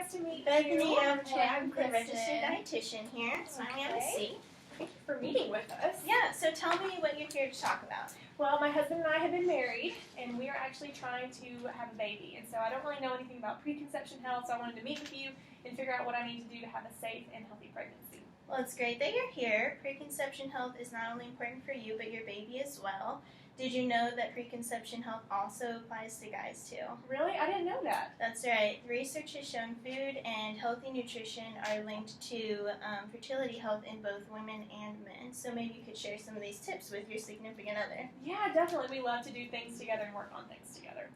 nice to meet Bethany, you. I'm I'm the Kristen. registered dietitian here. So I have a seat. Thank you for meeting with us. Yeah, so tell me what you're here to talk about. Well, my husband and I have been married, and we are actually trying to have a baby. And so I don't really know anything about preconception health, so I wanted to meet with you and figure out what I need to do to have a safe and healthy pregnancy. Well, it's great that you're here. Preconception health is not only important for you, but your baby as well. Did you know that preconception health also applies to guys too? Really? I didn't know that. That's right. Research has shown food and healthy nutrition are linked to fertility health in both women and men. So maybe you could share some of these tips with your significant other. Yeah, definitely. We love to do things together and work on things together.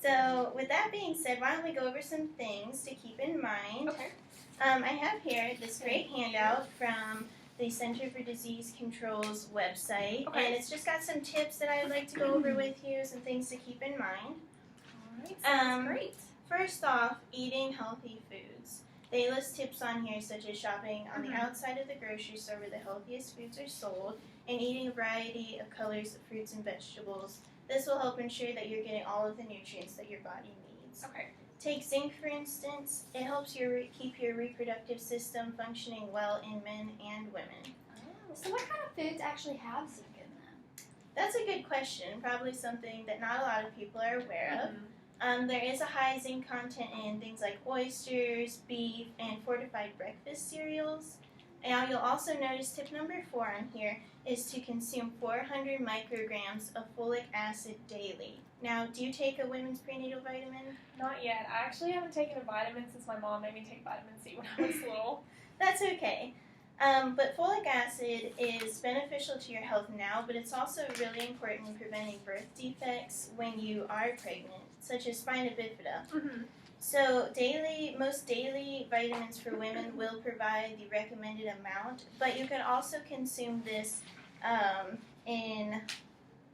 So with that being said, why don't we go over some things to keep in mind. Okay. I have here this great handout from the Center for Disease Control's website, and it's just got some tips that I'd like to go over with you, some things to keep in mind. All right, sounds great. First off, eating healthy foods. They list tips on here such as shopping on the outside of the grocery store where the healthiest foods are sold, and eating a variety of colors of fruits and vegetables. This will help ensure that you're getting all of the nutrients that your body needs. Okay. Take zinc, for instance. It helps keep your reproductive system functioning well in men and women. Oh. So what kind of foods actually have zinc in them? That's a good question. Probably something that not a lot of people are aware of. There is a high zinc content in things like oysters, beef, and fortified breakfast cereals. Now you'll also notice tip number 4 on here is to consume 400 micrograms of folic acid daily. Now, do you take a women's prenatal vitamin? Not yet. I actually haven't taken a vitamin since my mom made me take vitamin C when I was little. That's okay. But folic acid is beneficial to your health now, but it's also really important in preventing birth defects when you are pregnant, such as spina bifida. So most daily vitamins for women will provide the recommended amount, but you can also consume this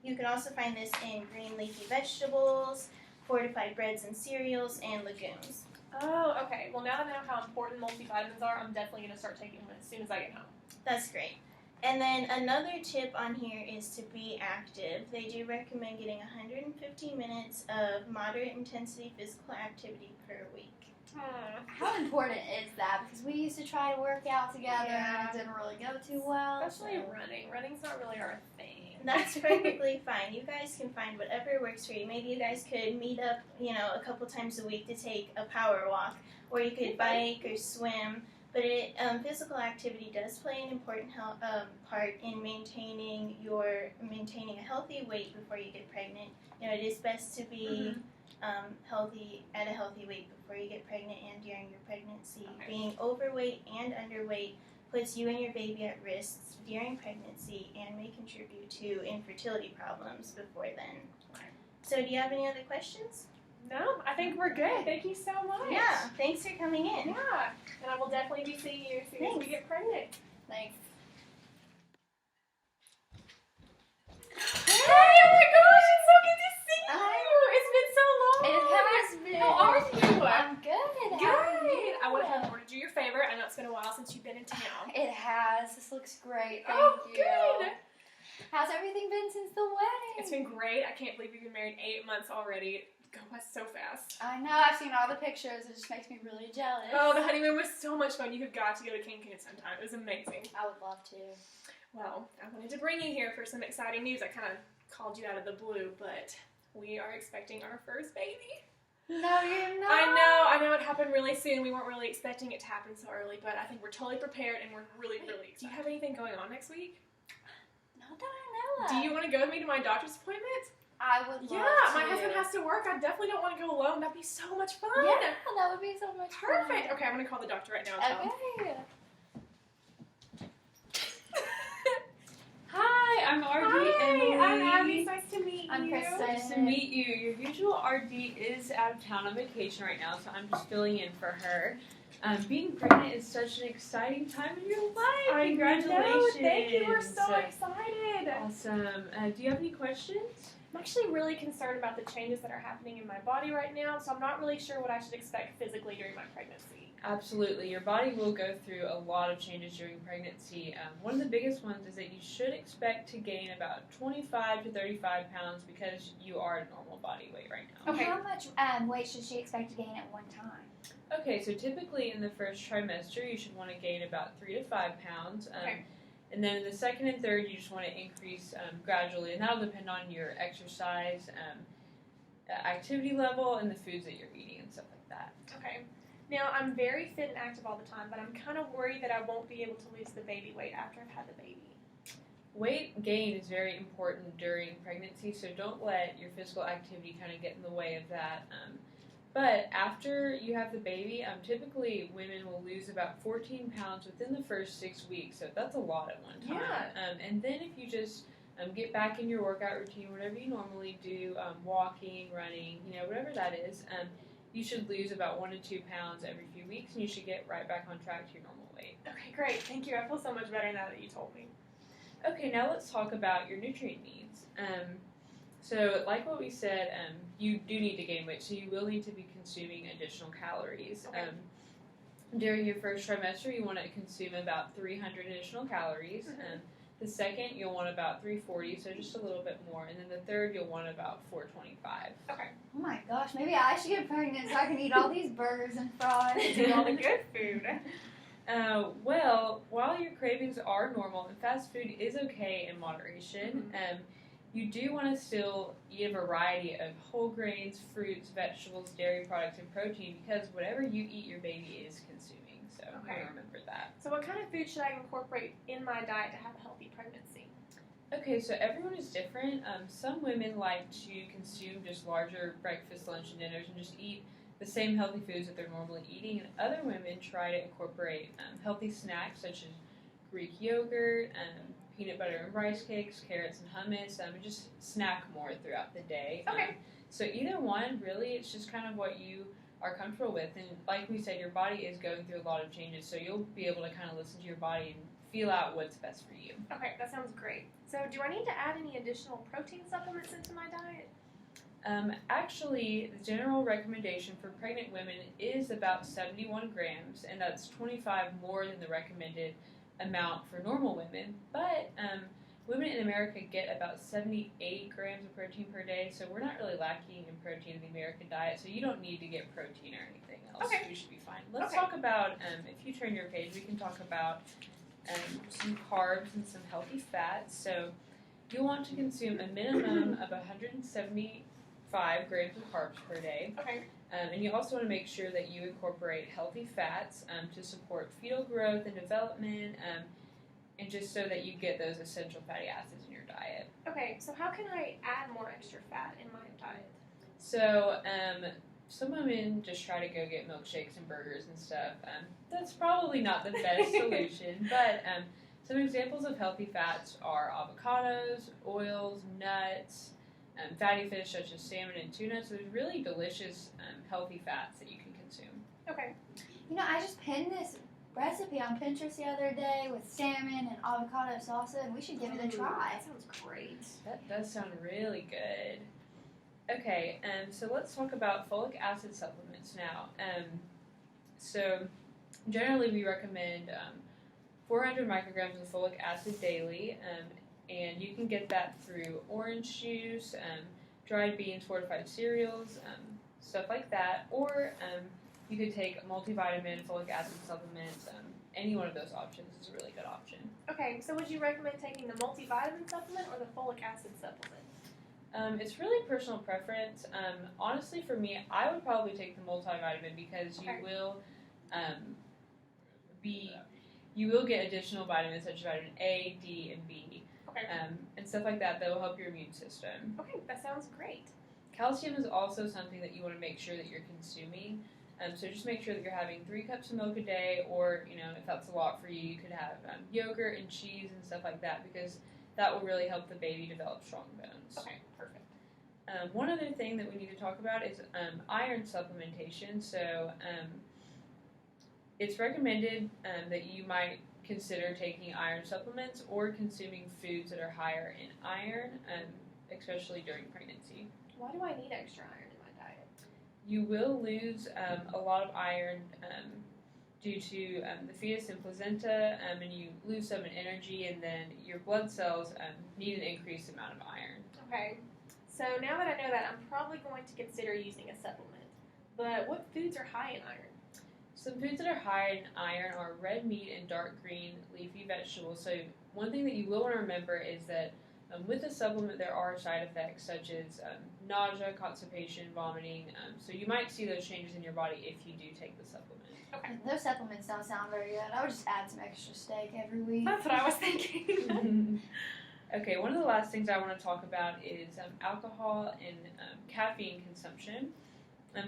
you can also find this in green leafy vegetables, fortified breads and cereals, and legumes. Oh, okay. Well, now that I know how important multivitamins are, I'm definitely going to start taking them as soon as I get home. That's great. And then another tip on here is to be active. They do recommend getting 150 minutes of moderate intensity physical activity per week. How important is that? Because we used to try to work out together and it didn't really go too well. Especially running. Running's not really our thing. That's perfectly fine. You guys can find whatever works for you. Maybe you guys could meet up, a couple times a week to take a power walk, or you could bike or swim. But physical activity does play an important part in maintaining a healthy weight before you get pregnant. It is best to be healthy at a healthy weight before you get pregnant and during your pregnancy. Okay. Being overweight and underweight puts you and your baby at risk during pregnancy and may contribute to infertility problems before then. Okay. So do you have any other questions? No, I think we're good. Thank you so much. Yeah, thanks for coming in. Yeah, and I will definitely be seeing you as soon as we get pregnant. Thanks. Hey, oh my gosh, it's so good to see you. It's been so long. It has been. How are you? I'm good. How are you? I would have ordered you your favorite. I know it's been a while since you've been in town. It has. This looks great. Thank you. Good. How's everything been since the wedding? It's been great. I can't believe we've been married 8 months already. Go by so fast. I know. I've seen all the pictures. It just makes me really jealous. Oh, the honeymoon was so much fun. You have got to go to Cancun sometime. It was amazing. I would love to. Well, I wanted to bring you here for some exciting news. I kind of called you out of the blue, but we are expecting our first baby. No, you're not. I know it happened really soon. We weren't really expecting it to happen so early, but I think we're totally prepared and we're really, really excited. Do you have anything going on next week? Not that I know of. Do you want to go with me to my doctor's appointment? I would love to. Yeah, my husband has to work. I definitely don't want to go alone. That'd be so much fun. Yeah, that would be so much fun. Perfect. Okay, I'm going to call the doctor right now and tell him. Okay. Hi, I'm RD Emily. I'm Abby. Nice to meet you. I'm Kristen. Nice to meet you. Your usual RD is out of town on vacation right now, so I'm just filling in for her. Being pregnant is such an exciting time in your life. Congratulations. Thank you. We're so excited. Awesome. Do you have any questions? I'm actually really concerned about the changes that are happening in my body right now, so I'm not really sure what I should expect physically during my pregnancy. Absolutely. Your body will go through a lot of changes during pregnancy. One of the biggest ones is that you should expect to gain about 25 to 35 pounds because you are at normal body weight right now. Okay. How much weight should she expect to gain at one time? Okay, so typically in the first trimester, you should want to gain about 3 to 5 pounds. Okay. And then in the second and third, you just want to increase gradually, and that'll depend on your exercise, activity level, and the foods that you're eating and stuff like that. Okay. Now, I'm very fit and active all the time, but I'm kind of worried that I won't be able to lose the baby weight after I've had the baby. Weight gain is very important during pregnancy, so don't let your physical activity kind of get in the way of that. But after you have the baby, typically women will lose about 14 pounds within the first 6 weeks, so that's a lot at one time. Yeah. And then if you just get back in your workout routine, whatever you normally do, walking, running, whatever that is, you should lose about 1 to 2 pounds every few weeks, and you should get right back on track to your normal weight. Okay, great. Thank you. I feel so much better now that you told me. Okay, now let's talk about your nutrient needs. So, like what we said, you do need to gain weight, so you will need to be consuming additional calories. Okay. During your first trimester, you want to consume about 300 additional calories. Mhm. The second, you'll want about 340, so just a little bit more. And then the third, you'll want about 425. Okay. Oh my gosh, maybe I should get pregnant so I can eat all these burgers and fries. Do all the good food. Well, while your cravings are normal and fast food is okay in moderation, you do want to still eat a variety of whole grains, fruits, vegetables, dairy products, and protein because whatever you eat, your baby is consuming. So Okay. remember that. So what kind of food should I incorporate in my diet to have a healthy pregnancy? Okay, so everyone is different. Some women like to consume just larger breakfast, lunch, and dinners and just eat the same healthy foods that they're normally eating. And other women try to incorporate healthy snacks such as Greek yogurt, peanut butter and rice cakes, carrots and hummus, and just snack more throughout the day. Okay. So either one, really, it's just kind of what you are comfortable with. And like we said, your body is going through a lot of changes, so you'll be able to kind of listen to your body and feel out what's best for you. Okay, that sounds great. So do I need to add any additional protein supplements into my diet? Actually, the general recommendation for pregnant women is about 71 grams, and that's 25 more than the recommended amount for normal women. But women in America get about 78 grams of protein per day, so we're not really lacking in protein in the American diet, so you don't need to get protein or anything else. Okay. You should be fine. Let's Okay. talk about, if you turn your page, we can talk about some carbs and some healthy fats. So you'll want to consume a minimum of 175 grams of carbs per day. Okay. And you also want to make sure that you incorporate healthy fats to support fetal growth and development, and just so that you get those essential fatty acids in your diet. Okay, so how can I add more extra fat in my diet? So some women just try to go get milkshakes and burgers and stuff. That's probably not the best solution, but some examples of healthy fats are avocados, oils, nuts, fatty fish such as salmon and tuna. So there's really delicious, healthy fats that you can consume. Okay. I just pinned this recipe on Pinterest the other day with salmon and avocado salsa, and we should give it a try. That sounds great. That does sound really good. Okay, so let's talk about folic acid supplements now. So generally we recommend 400 micrograms of folic acid daily, and you can get that through orange juice, dried beans, fortified cereals, stuff like that, or you could take a multivitamin, folic acid supplements. Any one of those options is a really good option. Okay, so would you recommend taking the multivitamin supplement or the folic acid supplement? It's really personal preference. Honestly, for me, I would probably take the multivitamin because Okay. you will get additional vitamins such as vitamin A, D, and B, Okay. and stuff like that will help your immune system. Okay, that sounds great. Calcium is also something that you want to make sure that you're consuming. So just make sure that you're having 3 cups of milk a day, or if that's a lot for you, you could have yogurt and cheese and stuff like that because that will really help the baby develop strong bones. Okay, perfect. One other thing that we need to talk about is iron supplementation. So it's recommended that you might consider taking iron supplements or consuming foods that are higher in iron, especially during pregnancy. Why do I need extra iron in my diet? You will lose a lot of iron due to the fetus and placenta, and you lose some in energy, and then your blood cells need an increased amount of iron. Okay, so now that I know that, I'm probably going to consider using a supplement. But what foods are high in iron? some foods that are high in iron are red meat and dark green leafy vegetables. So one thing that you will want to remember is that with the supplement there are side effects such as nausea, constipation, vomiting. So you might see those changes in your body if you do take the supplement. Okay. Those supplements don't sound very good. I would just add some extra steak every week. That's what I was thinking. Okay, one of the last things I want to talk about is alcohol and caffeine consumption.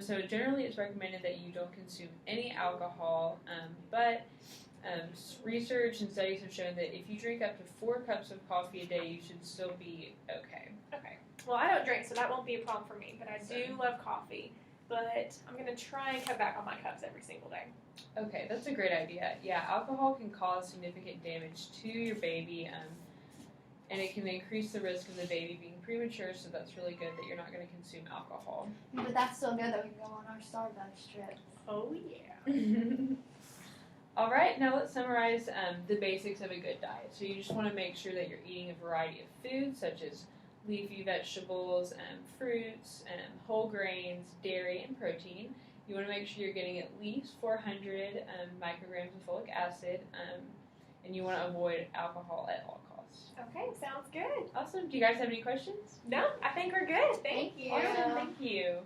So generally it's recommended that you don't consume any alcohol, but research and studies have shown that if you drink up to 4 cups of coffee a day, you should still be okay. Okay. Well, I don't drink, so that won't be a problem for me, but I do love coffee. But I'm going to try and cut back on my cups every single day. Okay, that's a great idea. Yeah, alcohol can cause significant damage to your baby, and it can increase the risk of the baby being premature, so that's really good that you're not going to consume alcohol. But that's still good that we can go on our Starbucks trip. Oh, yeah. All right, now let's summarize the basics of a good diet. So you just want to make sure that you're eating a variety of foods, such as leafy vegetables, fruits, whole grains, dairy, and protein. You want to make sure you're getting at least 400 micrograms of folic acid, and you want to avoid alcohol at all costs. Okay, sounds good. Awesome. Do you guys have any questions? No, I think we're good. Thank you. Awesome. Thank you.